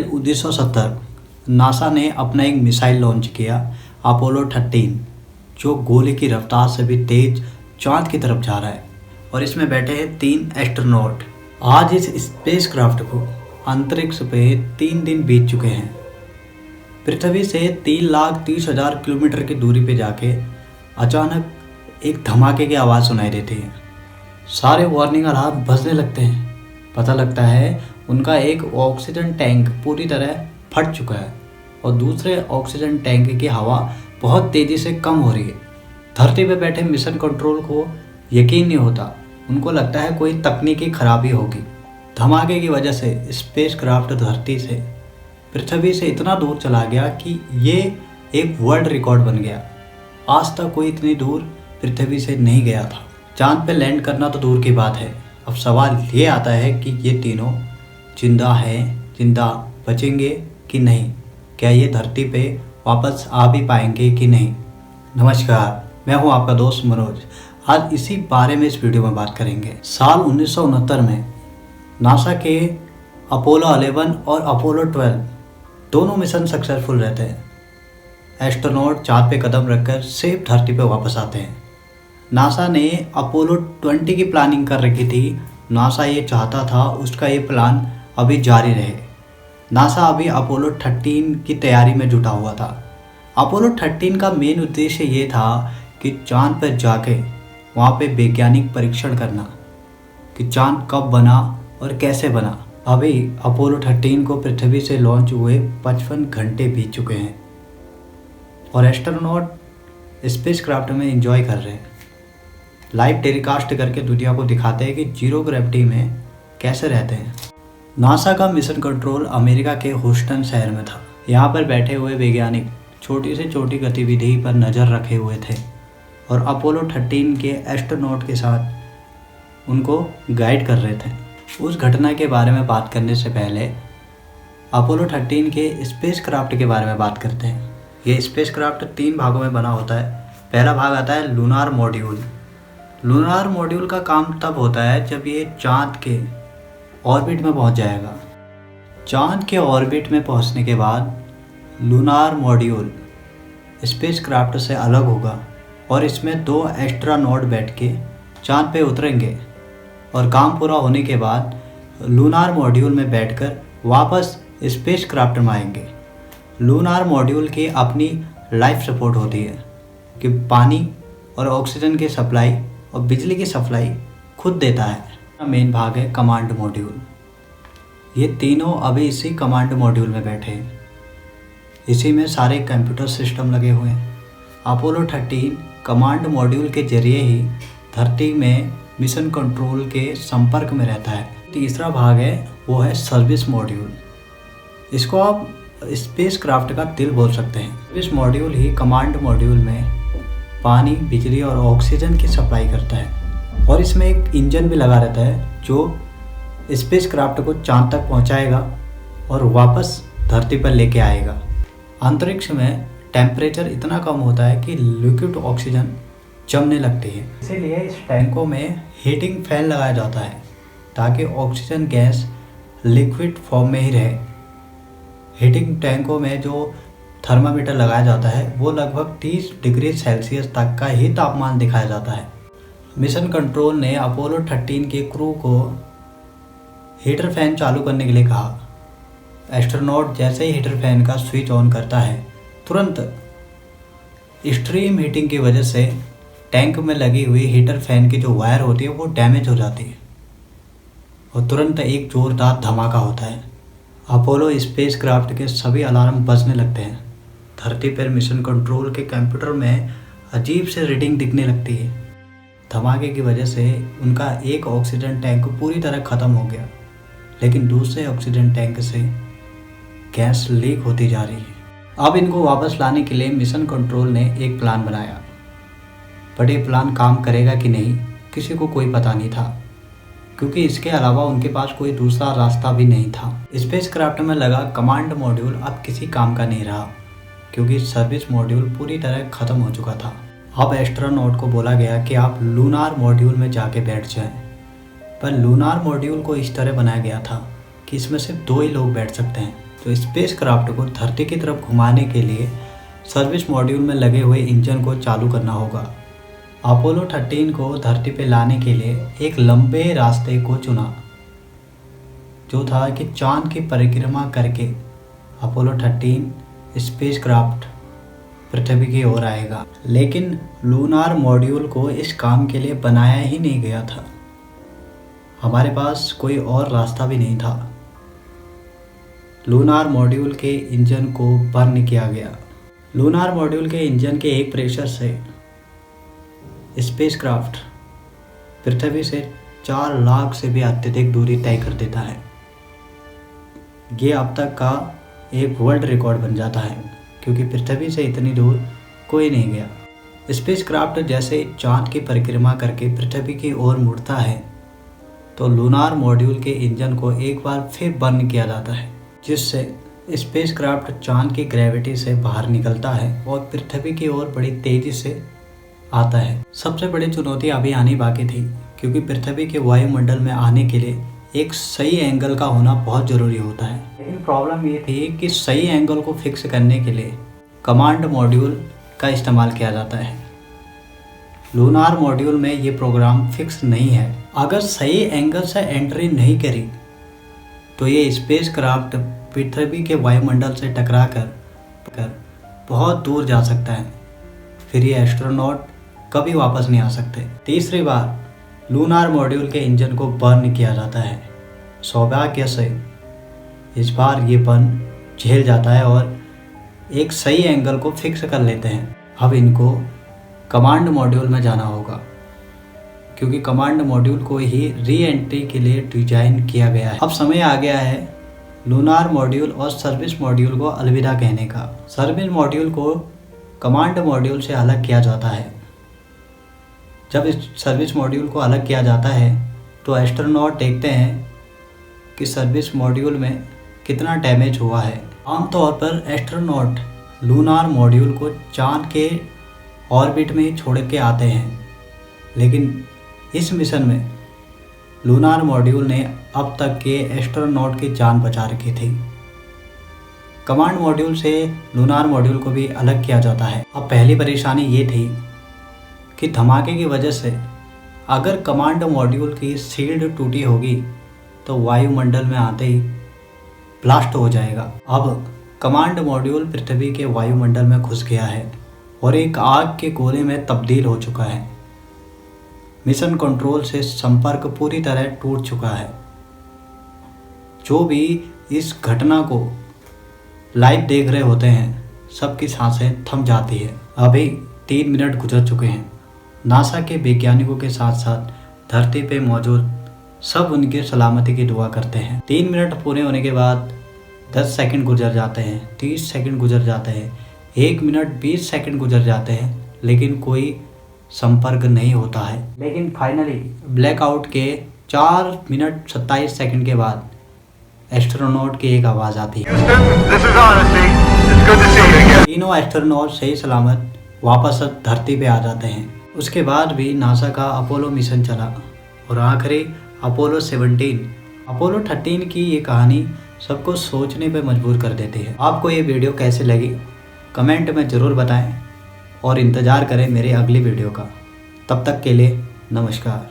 1970 NASA ने अपना एक मिसाइल लॉन्च किया, अपोलो 13, जो गोले की रफ्तार से भी तेज चांद की तरफ जा रहा है और इसमें बैठे हैं 3 एस्ट्रोनॉट। आज इस स्पेसक्राफ्ट को अंतरिक्ष पे 3 दिन बीत चुके हैं। पृथ्वी से 3,30,000 किलोमीटर की दूरी पे जाके अचानक एक धमाके की आवाज़ सुनाई देती है। सारे वार्निंग अलार्म बजने लगते हैं। पता लगता है उनका एक ऑक्सीजन टैंक पूरी तरह फट चुका है और दूसरे ऑक्सीजन टैंक की हवा बहुत तेज़ी से कम हो रही है। धरती पे बैठे मिशन कंट्रोल को यकीन नहीं होता। उनको लगता है कोई तकनीकी खराबी होगी। धमाके की वजह से स्पेसक्राफ्ट धरती से पृथ्वी से इतना दूर चला गया कि ये एक वर्ल्ड रिकॉर्ड बन गया। आज तक कोई इतनी दूर पृथ्वी से नहीं गया था। चांद पे लैंड करना तो दूर की बात है। अब सवाल ये आता है कि ये तीनों जिंदा हैं, जिंदा बचेंगे कि नहीं, क्या ये धरती पे वापस आ भी पाएंगे कि नहीं। नमस्कार, मैं हूं आपका दोस्त मनोज। आज इसी बारे में इस वीडियो में बात करेंगे। साल 1969 में नासा के अपोलो 11 और अपोलो 12 दोनों मिशन सक्सेसफुल रहते हैं। एस्ट्रोनॉट चांद पे कदम रखकर सेफ धरती पे वापस आते हैं। नासा ने अपोलो 20 की प्लानिंग कर रखी थी। नासा ये चाहता था उसका ये प्लान अभी जारी रहे। नासा अभी अपोलो 13 की तैयारी में जुटा हुआ था। अपोलो 13 का मेन उद्देश्य ये था कि चांद पर जाके वहाँ पे वैज्ञानिक परीक्षण करना कि चांद कब बना और कैसे बना। अभी अपोलो 13 को पृथ्वी से लॉन्च हुए 55 घंटे बीत चुके हैं और एस्ट्रोनॉट स्पेसक्राफ्ट में एंजॉय कर रहे हैं। लाइव टेलीकास्ट करके दुनिया को दिखाते हैं कि जीरो ग्रेविटी में कैसे रहते हैं। नासा का मिशन कंट्रोल अमेरिका के ह्यूस्टन शहर में था। यहाँ पर बैठे हुए वैज्ञानिक छोटी से छोटी गतिविधि पर नज़र रखे हुए थे और अपोलो 13 के एस्ट्रोनॉट के साथ उनको गाइड कर रहे थे। उस घटना के बारे में बात करने से पहले अपोलो 13 के स्पेसक्राफ्ट के बारे में बात करते हैं। ये स्पेसक्राफ्ट 3 भागों में बना होता है। पहला भाग आता है लूनार मॉड्यूल। लूनार मॉड्यूल का काम तब होता है जब ये चांद के ऑर्बिट में पहुंच जाएगा। चांद के ऑर्बिट में पहुंचने के बाद लूनार मॉड्यूल स्पेसक्राफ्ट से अलग होगा और इसमें 2 एस्ट्रोनॉट बैठ के चांद पे उतरेंगे और काम पूरा होने के बाद लूनार मॉड्यूल में बैठकर वापस स्पेसक्राफ्ट में आएंगे। लूनार मॉड्यूल की अपनी लाइफ सपोर्ट होती है कि पानी और ऑक्सीजन की सप्लाई और बिजली की सप्लाई खुद देता है। मेन भाग है कमांड मॉड्यूल। ये तीनों अभी इसी कमांड मॉड्यूल में बैठे हैं। इसी में सारे कंप्यूटर सिस्टम लगे हुए हैं। अपोलो 13 कमांड मॉड्यूल के जरिए ही धरती में मिशन कंट्रोल के संपर्क में रहता है। तीसरा भाग है वो है सर्विस मॉड्यूल। इसको आप स्पेसक्राफ्ट का दिल बोल सकते हैं। सर्विस मॉड्यूल ही कमांड मॉड्यूल में पानी, बिजली और ऑक्सीजन की सप्लाई करता है और इसमें एक इंजन भी लगा रहता है जो स्पेसक्राफ्ट को चांद तक पहुंचाएगा और वापस धरती पर लेके आएगा। अंतरिक्ष में टेम्परेचर इतना कम होता है कि लिक्विड ऑक्सीजन जमने लगती है। इसीलिए इस टैंकों में हीटिंग फैन लगाया जाता है ताकि ऑक्सीजन गैस लिक्विड फॉर्म में ही रहे। हीटिंग टैंकों में जो थर्मामीटर लगाया जाता है वो लगभग 30 डिग्री सेल्सियस तक का ही तापमान दिखाया जाता है। मिशन कंट्रोल ने अपोलो 13 के क्रू को हीटर फैन चालू करने के लिए कहा। एस्ट्रोनॉट जैसे ही हीटर फैन का स्विच ऑन करता है, तुरंत एक्सट्रीम हीटिंग की वजह से टैंक में लगी हुई हीटर फैन की जो वायर होती है वो डैमेज हो जाती है और तुरंत एक जोरदार धमाका होता है। अपोलो स्पेसक्राफ्ट के सभी अलार्म बजने लगते हैं। धरती पर मिशन कंट्रोल के कंप्यूटर में अजीब से रीडिंग दिखने लगती है। धमाके की वजह से उनका एक ऑक्सीजन टैंक पूरी तरह ख़त्म हो गया, लेकिन दूसरे ऑक्सीजन टैंक से गैस लीक होती जा रही है। अब इनको वापस लाने के लिए मिशन कंट्रोल ने एक प्लान बनाया, बट ये प्लान काम करेगा कि नहीं किसी को कोई पता नहीं था, क्योंकि इसके अलावा उनके पास कोई दूसरा रास्ता भी नहीं था। स्पेसक्राफ्ट में लगा कमांड मॉड्यूल अब किसी काम का नहीं रहा, क्योंकि सर्विस मॉड्यूल पूरी तरह ख़त्म हो चुका था। अब एस्ट्रोनॉट को बोला गया कि आप लूनार मॉड्यूल में जाके बैठ जाएं, पर लूनार मॉड्यूल को इस तरह बनाया गया था कि इसमें सिर्फ 2 ही लोग बैठ सकते हैं। तो स्पेसक्राफ्ट को धरती की तरफ घुमाने के लिए सर्विस मॉड्यूल में लगे हुए इंजन को चालू करना होगा। अपोलो 13 को धरती पर लाने के लिए एक लंबे रास्ते को चुना, जो था कि चांद की परिक्रमा करके अपोलो 13 स्पेसक्राफ्ट पृथ्वी की ओर आएगा। लेकिन लूनार मॉड्यूल को इस काम के लिए बनाया ही नहीं गया था। हमारे पास कोई और रास्ता भी नहीं था। लूनार मॉड्यूल के इंजन को बर्न किया गया। लूनार मॉड्यूल के इंजन के एक प्रेशर से स्पेसक्राफ्ट पृथ्वी से 4 लाख से भी अत्यधिक दूरी तय कर देता है। ये अब तक का एक वर्ल्ड रिकॉर्ड बन जाता है, क्योंकि पृथ्वी से इतनी दूर कोई नहीं गया। स्पेसक्राफ्ट जैसे चांद की परिक्रमा करके पृथ्वी की ओर मुड़ता है, तो लूनार मॉड्यूल के इंजन को एक बार फिर बर्न किया जाता है, जिससे स्पेसक्राफ्ट चांद की ग्रेविटी से बाहर निकलता है और पृथ्वी की ओर बड़ी तेजी से आता है। सबसे बड़ी चुनौती अभी आनी बाकी थी, क्योंकि पृथ्वी के वायुमंडल में आने के लिए एक सही एंगल का होना बहुत ज़रूरी होता है। लेकिन प्रॉब्लम ये थी कि सही एंगल को फिक्स करने के लिए कमांड मॉड्यूल का इस्तेमाल किया जाता है। लूनार मॉड्यूल में ये प्रोग्राम फिक्स नहीं है। अगर सही एंगल से एंट्री नहीं करी तो ये स्पेसक्राफ्ट पृथ्वी के वायुमंडल से टकरा कर बहुत दूर जा सकता है। फिर ये एस्ट्रोनॉट कभी वापस नहीं आ सकते। तीसरी बार लूनार मॉड्यूल के इंजन को बर्न किया जाता है। सौभाग्य से इस बार ये बर्न झेल जाता है और एक सही एंगल को फिक्स कर लेते हैं। अब इनको कमांड मॉड्यूल में जाना होगा, क्योंकि कमांड मॉड्यूल को ही री एंट्री के लिए डिजाइन किया गया है। अब समय आ गया है लूनार मॉड्यूल और सर्विस मॉड्यूल को अलविदा कहने का। सर्विस मॉड्यूल को कमांड मॉड्यूल से अलग किया जाता है। जब इस सर्विस मॉड्यूल को अलग किया जाता है तो एस्ट्रोनॉट देखते हैं कि सर्विस मॉड्यूल में कितना डैमेज हुआ है। आमतौर पर एस्ट्रोनॉट लूनार मॉड्यूल को चांद के ऑर्बिट में छोड़ के आते हैं, लेकिन इस मिशन में लूनार मॉड्यूल ने अब तक के एस्ट्रोनॉट की जान बचा रखी थी। कमांड मॉड्यूल से लूनार मॉड्यूल को भी अलग किया जाता है। अब पहली परेशानी ये थी कि धमाके की वजह से अगर कमांड मॉड्यूल की शील्ड टूटी होगी तो वायुमंडल में आते ही ब्लास्ट हो जाएगा। अब कमांड मॉड्यूल पृथ्वी के वायुमंडल में घुस गया है और एक आग के गोले में तब्दील हो चुका है। मिशन कंट्रोल से संपर्क पूरी तरह टूट चुका है। जो भी इस घटना को लाइव देख रहे होते हैं, सबकी सांसें थम जाती है। अभी 3 मिनट गुजर चुके हैं। नासा के वैज्ञानिकों के साथ साथ धरती पे मौजूद सब उनकी सलामती की दुआ करते हैं। 3 मिनट पूरे होने के बाद 10 सेकंड गुजर जाते हैं, 30 सेकंड गुजर जाते हैं, 1 मिनट 20 सेकंड गुजर जाते हैं, लेकिन कोई संपर्क नहीं होता है। लेकिन फाइनली ब्लैकआउट के 4 मिनट 27 सेकंड के बाद एस्ट्रोनॉट की एक आवाज़ आती है। तीनों एस्ट्रोनॉट सही सलामत वापस धरती पे आ जाते हैं। उसके बाद भी नासा का अपोलो मिशन चला और आखिरी अपोलो 17, अपोलो 13 की ये कहानी सबको सोचने पे मजबूर कर देती है। आपको ये वीडियो कैसे लगी कमेंट में ज़रूर बताएं और इंतज़ार करें मेरे अगली वीडियो का। तब तक के लिए नमस्कार।